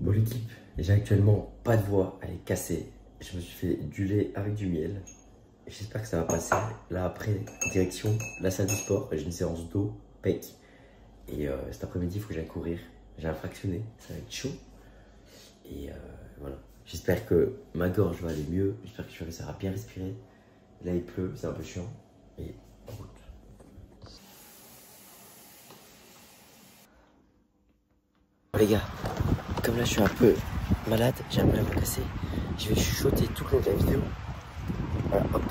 Bon l'équipe, j'ai actuellement pas de voix, elle est cassée. Je me suis fait du lait avec du miel. J'espère que ça va passer. Là après, direction la salle du sport, j'ai une séance d'eau, pec. Et cet après-midi, il faut que j'aille courir. J'ai un fractionné, ça va être chaud. Et voilà, j'espère que ma gorge va aller mieux. J'espère que je vais réussir à bien respirer. Là il pleut, c'est un peu chiant. Et en route. Les gars, comme là je suis un peu malade, j'aimerais me casser. Je vais chuchoter tout le long de la vidéo. Voilà, hop.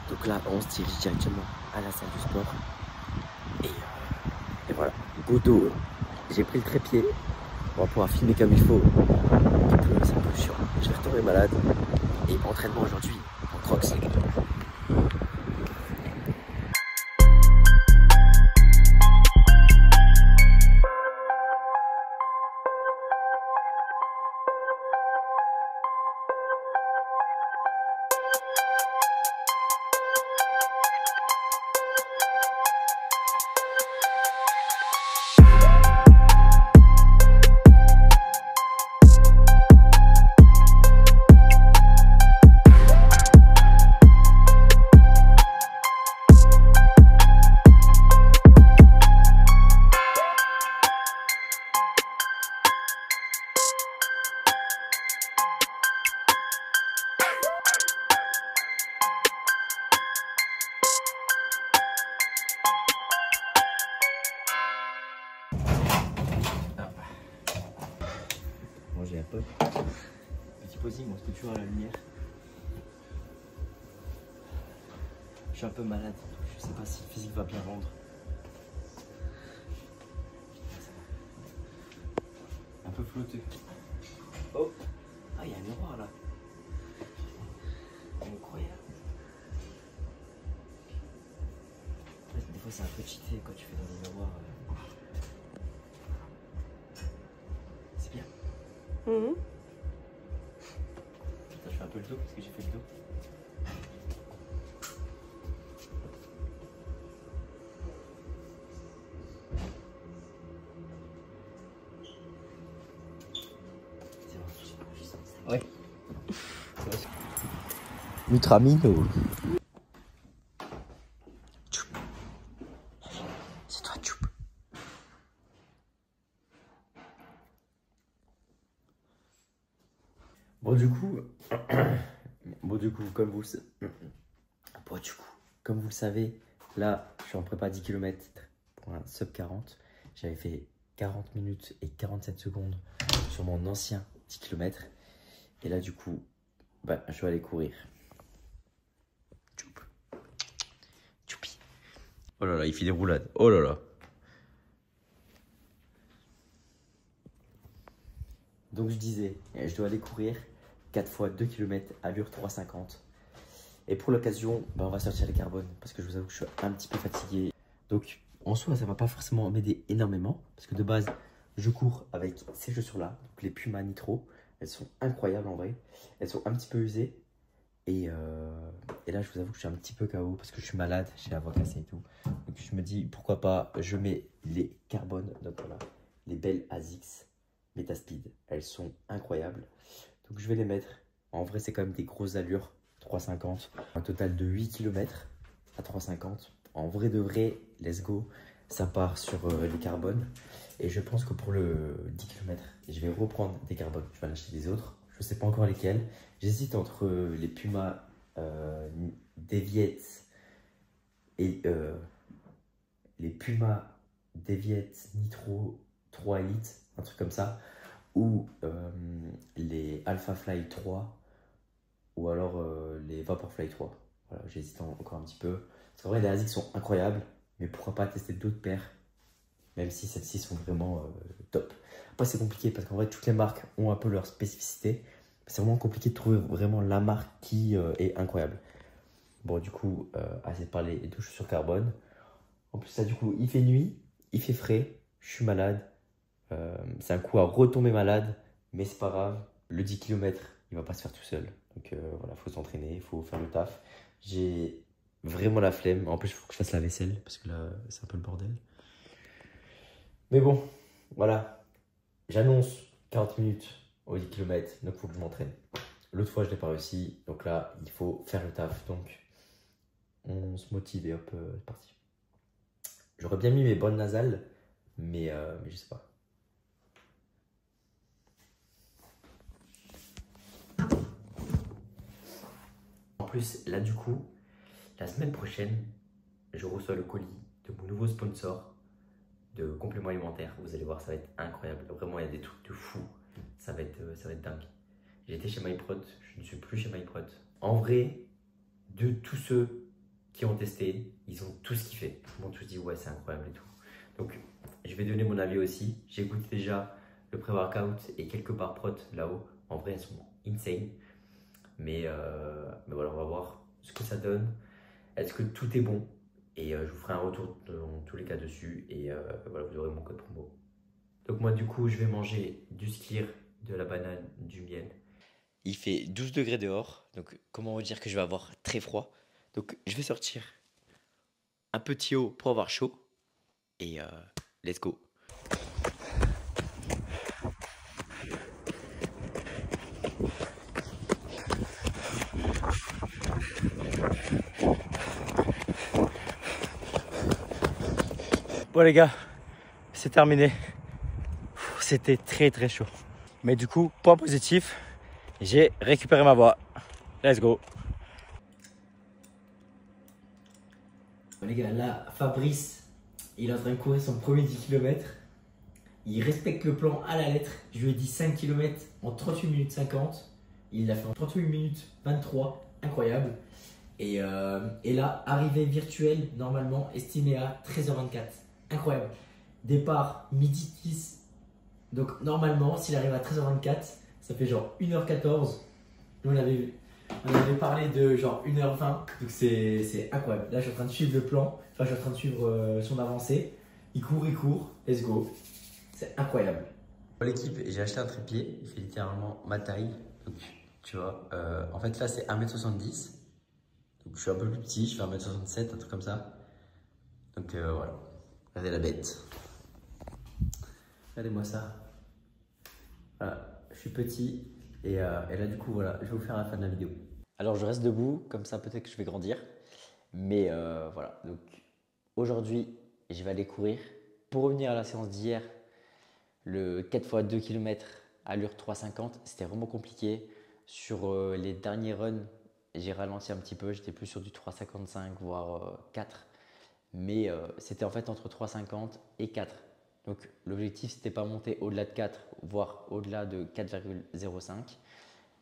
Donc là, on se dirige directement à la salle du sport. Et voilà, Godot, j'ai pris le trépied. On va pouvoir filmer comme il faut. Il pleut, c'est un peu chiant. Je vais retomber malade. Et entraînement aujourd'hui en Crocs. Manger un peu. Petit posing, on se met toujours à la lumière. Je suis un peu malade, je sais pas si le physique va bien rendre. Un peu flotté. Oh! Ah, il y a un miroir là. Incroyable. Des fois c'est un peu cheaté quand tu fais dans les miroirs. C'est bien. Mmh. Attends, je fais un peu le dos parce que j'ai fait le dos. Ouais. Nutramino. C'est toi, Tchoup. Bon du coup, comme vous le savez, là je suis en prépa 10 km pour un sub 40. J'avais fait 40 minutes et 47 secondes sur mon ancien 10 km. Et là du coup, bah, je vais aller courir. Tchoupi. Oh là là, il fait des roulades. Oh là là. Donc je disais, je dois aller courir 4 fois 2 km, allure 3,50. Et pour l'occasion, bah, on va sortir les carbones parce que je vous avoue que je suis un petit peu fatigué. Donc en soi, ça va pas forcément m'aider énormément parce que de base, je cours avec ces chaussures-là, donc les Puma Nitro. Elles sont incroyables en vrai. Elles sont un petit peu usées. Et là, je vous avoue que je suis un petit peu KO parce que je suis malade, j'ai la voix cassée et tout. Donc je me dis, pourquoi pas, je mets les carbones, donc voilà, les belles ASICS Metaspeed. Elles sont incroyables. Donc je vais les mettre. En vrai, c'est quand même des grosses allures. 3,50. Un total de 8 km à 3,50. En vrai de vrai, let's go. Ça part sur les carbones. Et je pense que pour le 10 km, je vais reprendre des carbones. Je vais en acheter des autres. Je ne sais pas encore lesquels. J'hésite entre les Puma Deviate et les Puma Deviate Nitro 3 Elite, un truc comme ça, ou les Alpha Fly 3, ou alors les Vaporfly 3. Voilà, j'hésite encore un petit peu. Parce qu'en vrai, les ASICS sont incroyables, mais pourquoi pas tester d'autres paires, même si celles-ci sont vraiment top. Après, c'est compliqué parce qu'en vrai, toutes les marques ont un peu leur spécificité. C'est vraiment compliqué de trouver vraiment la marque qui est incroyable. Bon, du coup, assez de parler de chaussures carbone. En plus, ça, du coup, il fait nuit, il fait frais, je suis malade. C'est un coup à retomber malade, mais c'est pas grave. Le 10 km, il va pas se faire tout seul. Donc voilà, il faut s'entraîner, il faut faire le taf. J'ai vraiment la flemme. En plus, il faut que je fasse la vaisselle parce que là, c'est un peu le bordel. Mais bon, Voilà, j'annonce 40 minutes au 10 km, donc il faut que je m'entraîne. L'autre fois, je n'ai pas réussi, donc là, il faut faire le taf. Donc, on se motive et hop, c'est parti. J'aurais bien mis mes bonnes nasales, mais je sais pas. En plus, là, du coup, la semaine prochaine, je reçois le colis de mon nouveau sponsor de compléments alimentaires. Vous allez voir, ça va être incroyable. Vraiment, il y a des trucs de fou. Ça va être dingue. J'étais chez MyProt, je ne suis plus chez MyProt. En vrai, de tous ceux qui ont testé, ils ont tous kiffé. Ils m'ont tous dit ouais, c'est incroyable et tout. Donc, je vais donner mon avis aussi. J'ai goûté déjà le pré-workout et quelques barres prot là-haut. En vrai, elles sont insane. Mais voilà, on va voir ce que ça donne. Est-ce que tout est bon? Et je vous ferai un retour dans tous les cas dessus. Et voilà, vous aurez mon code promo. Donc moi, du coup, je vais manger du skyr, de la banane, du miel. Il fait 12 degrés dehors, donc comment vous dire que je vais avoir très froid. Donc je vais sortir un petit haut pour avoir chaud. Et let's go. Bon les gars, c'est terminé. C'était très chaud. Mais du coup, point positif, j'ai récupéré ma voix. Let's go. Bon, les gars, là, Fabrice, il est en train de courir son premier 10 km. Il respecte le plan à la lettre. Je lui ai dit 5 km en 38 minutes 50. Il l'a fait en 38 minutes 23. Incroyable. Et là, arrivée virtuelle, normalement, estimée à 13h24. Incroyable. Départ midi 10. Donc, normalement, s'il arrive à 13h24, ça fait genre 1h14. Nous, on avait parlé de genre 1h20. Donc, c'est incroyable. Là, je suis en train de suivre le plan. Enfin, je suis en train de suivre son avancée. Il court. Let's go. C'est incroyable. Pour l'équipe, j'ai acheté un trépied. Il fait littéralement ma taille. Donc, tu vois, en fait, là, c'est 1m70. Donc, je suis un peu plus petit. Je fais 1m67, un truc comme ça. Donc, voilà. Regardez la bête. Regardez-moi ça. Voilà, je suis petit. Et là, du coup, voilà, je vais vous faire la fin de la vidéo. Alors, je reste debout. Comme ça, peut-être que je vais grandir. Mais voilà. Donc, aujourd'hui, je vais aller courir. Pour revenir à la séance d'hier, le 4 x 2 km, allure 3,50, c'était vraiment compliqué. Sur les derniers runs, j'ai ralenti un petit peu. J'étais plus sur du 3,55, voire 4. Mais c'était en fait entre 3,50 et 4. Donc l'objectif, c'était pas monter au-delà de 4, voire au-delà de 4,05.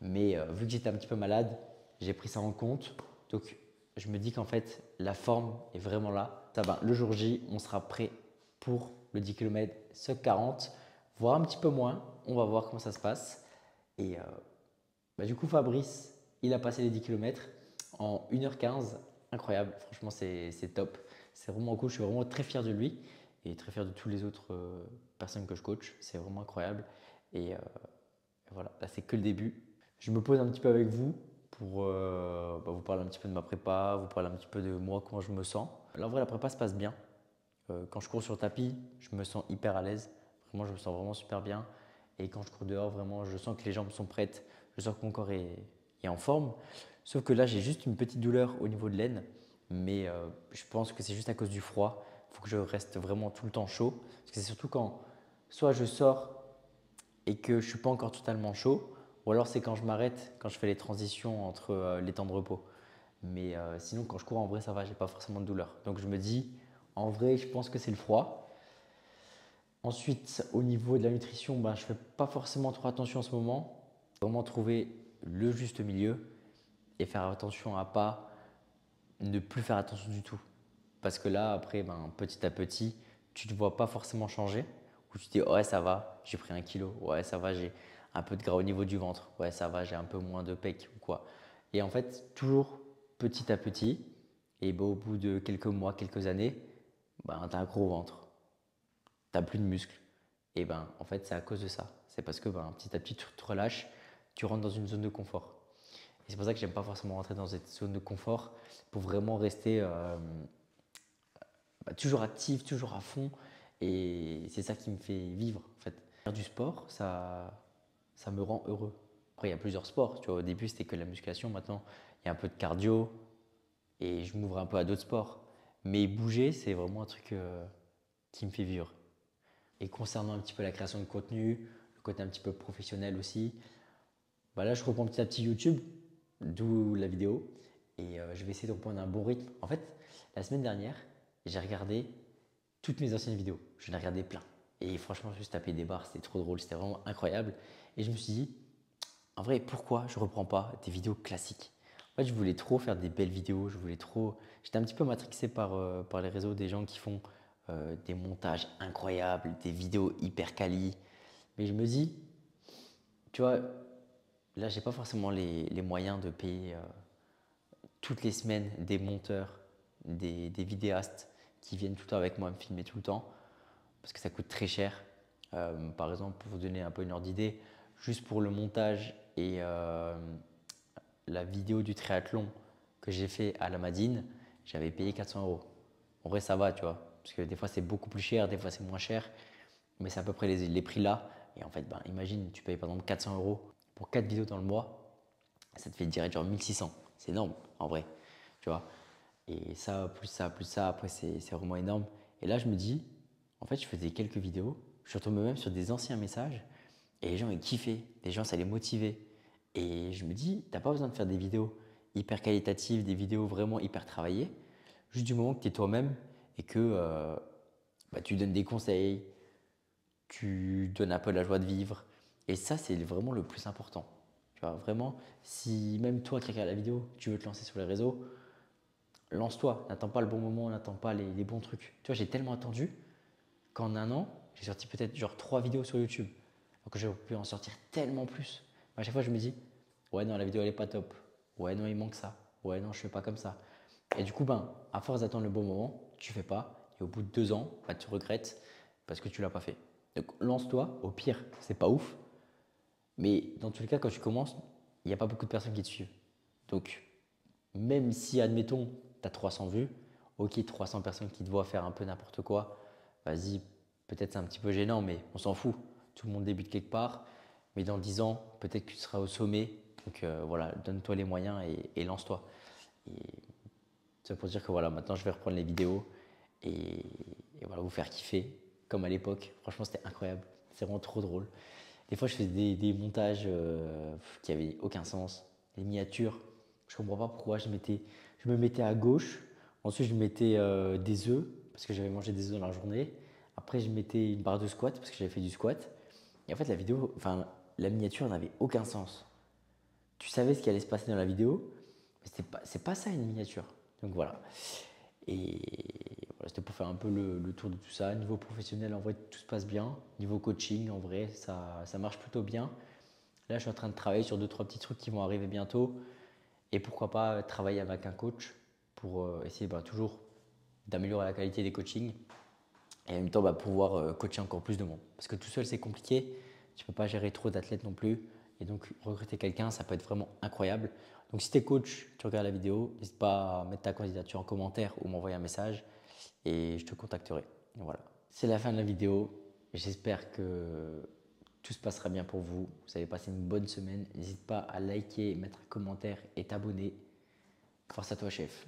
Mais vu que j'étais un petit peu malade, j'ai pris ça en compte. Donc je me dis qu'en fait, la forme est vraiment là. Ça va, le jour J, on sera prêt pour le 10 km sub 40, voire un petit peu moins. On va voir comment ça se passe. Et du coup, Fabrice, il a passé les 10 km en 1h15. Incroyable, franchement, c'est top. C'est vraiment cool. Je suis vraiment très fier de lui et très fier de tous les autres personnes que je coach. C'est vraiment incroyable. Et voilà, là, c'est que le début. Je me pose un petit peu avec vous pour vous parler un petit peu de ma prépa, vous parler un petit peu de moi, comment je me sens. Là, en vrai, la prépa se passe bien. Quand je cours sur tapis, je me sens hyper à l'aise. Vraiment, je me sens vraiment super bien. Et quand je cours dehors, vraiment, je sens que les jambes sont prêtes. Je sens que mon corps est en forme. Sauf que là, j'ai juste une petite douleur au niveau de l'aine. Mais je pense que c'est juste à cause du froid. Il faut que je reste vraiment tout le temps chaud. Parce que c'est surtout quand soit je sors et que je ne suis pas encore totalement chaud, ou alors c'est quand je m'arrête, quand je fais les transitions entre les temps de repos. Mais sinon, quand je cours, en vrai, ça va, j'ai pas forcément de douleur. Donc je me dis, en vrai, je pense que c'est le froid. Ensuite, au niveau de la nutrition, je ne fais pas forcément trop attention en ce moment. Vraiment trouver le juste milieu et faire attention à pas ne plus faire attention du tout. Parce que là, après, petit à petit, tu ne te vois pas forcément changer. Ou tu te dis, ouais, ça va, j'ai pris 1 kilo. Ouais, ça va, j'ai un peu de gras au niveau du ventre. Ouais, ça va, j'ai un peu moins de pec ou quoi. Et en fait, toujours petit à petit, et au bout de quelques mois, quelques années, tu as un gros ventre. Tu n'as plus de muscles. Et en fait, c'est à cause de ça. C'est parce que petit à petit, tu te relâches, tu rentres dans une zone de confort. Et c'est pour ça que j'aime pas forcément rentrer dans cette zone de confort pour vraiment rester toujours actif, toujours à fond Et c'est ça qui me fait vivre en fait. Faire du sport, ça me rend heureux. Après, il y a plusieurs sports. Tu vois, au début, c'était que la musculation. Maintenant, il y a un peu de cardio et je m'ouvre un peu à d'autres sports. Mais bouger, c'est vraiment un truc qui me fait vivre. Et concernant un petit peu la création de contenu, le côté un petit peu professionnel aussi, bah là, je reprends petit à petit YouTube, d'où la vidéo. Et je vais essayer de reprendre un bon rythme. En fait, la semaine dernière, j'ai regardé toutes mes anciennes vidéos. Je ai regardé plein. Et franchement, je me suis tapé des barres, c'était trop drôle, c'était vraiment incroyable. Et je me suis dit, en vrai, pourquoi je reprends pas des vidéos classiques? En fait, je voulais trop faire des belles vidéos, je voulais trop. J'étais un petit peu matrixé par les réseaux des gens qui font des montages incroyables, des vidéos hyper quali. Mais je me dis, tu vois, là, j'ai pas forcément les moyens de payer toutes les semaines des monteurs, des vidéastes qui viennent tout le temps avec moi me filmer tout le temps parce que ça coûte très cher. Par exemple, pour vous donner un peu une ordre d'idée, juste pour le montage et la vidéo du triathlon que j'ai fait à la Madine, j'avais payé 400 euros. En vrai, ça va, tu vois, parce que des fois c'est beaucoup plus cher, des fois c'est moins cher, mais c'est à peu près les prix là. Et en fait, ben, imagine, tu payes par exemple 400 euros pour 4 vidéos dans le mois, ça te fait direct genre 1600. C'est énorme, en vrai, tu vois. Et ça, plus ça, après c'est vraiment énorme. Et là, je me dis, en fait, je faisais quelques vidéos, je suis retombé même sur des anciens messages, et les gens ils kiffaient, les gens ça les motivait. Et je me dis, t'as pas besoin de faire des vidéos hyper qualitatives, des vidéos vraiment hyper travaillées, juste du moment que tu es toi-même et que bah, tu donnes des conseils, tu donnes un peu la joie de vivre. Et ça, c'est vraiment le plus important. Tu vois, vraiment, si même toi qui regardes la vidéo, tu veux te lancer sur les réseaux, lance-toi. N'attends pas le bon moment, n'attends pas les bons trucs. Tu vois, j'ai tellement attendu qu'en un an, j'ai sorti peut-être genre 3 vidéos sur YouTube. Alors que j'aurais pu en sortir tellement plus. À chaque fois, je me dis, ouais, non, la vidéo, elle est pas top. Ouais, non, il manque ça. Ouais, non, je fais pas comme ça. Et du coup, ben, à force d'attendre le bon moment, tu fais pas. Et au bout de 2 ans, bah, tu regrettes parce que tu l'as pas fait. Donc, lance-toi. Au pire, c'est pas ouf. Mais dans tous les cas, quand tu commences, il n'y a pas beaucoup de personnes qui te suivent. Donc, même si, admettons, tu as 300 vues, ok, 300 personnes qui te voient faire un peu n'importe quoi, vas-y, peut-être c'est un petit peu gênant, mais on s'en fout. Tout le monde débute quelque part. Mais dans 10 ans, peut-être que tu seras au sommet. Donc voilà, donne-toi les moyens et lance-toi. Et ça pour dire que voilà, maintenant je vais reprendre les vidéos et, et voilà, vous faire kiffer comme à l'époque. Franchement, c'était incroyable. C'est vraiment trop drôle. Des fois, je faisais des montages qui avaient aucun sens. Des miniatures. Je comprends pas pourquoi je me mettais à gauche. Ensuite, je mettais des œufs parce que j'avais mangé des œufs dans la journée. Après, je mettais une barre de squat parce que j'avais fait du squat. Et en fait, la miniature n'avait aucun sens. Tu savais ce qui allait se passer dans la vidéo, mais c'est pas ça une miniature. Donc voilà. Et voilà, c'était pour faire un peu le tour de tout ça. Niveau professionnel, en vrai, tout se passe bien. Niveau coaching, en vrai, ça marche plutôt bien. Là, je suis en train de travailler sur 2-3 petits trucs qui vont arriver bientôt. Et pourquoi pas travailler avec un coach pour essayer bah, toujours d'améliorer la qualité des coachings et en même temps bah, pouvoir coacher encore plus de monde. Parce que tout seul, c'est compliqué. Tu ne peux pas gérer trop d'athlètes non plus. Et donc, recruter quelqu'un, ça peut être vraiment incroyable. Donc, si tu es coach, tu regardes la vidéo, n'hésite pas à mettre ta candidature en commentaire ou m'envoyer un message et je te contacterai. Voilà. C'est la fin de la vidéo. J'espère que tout se passera bien pour vous. Vous avez passé une bonne semaine. N'hésite pas à liker, mettre un commentaire et t'abonner. Force à toi, chef.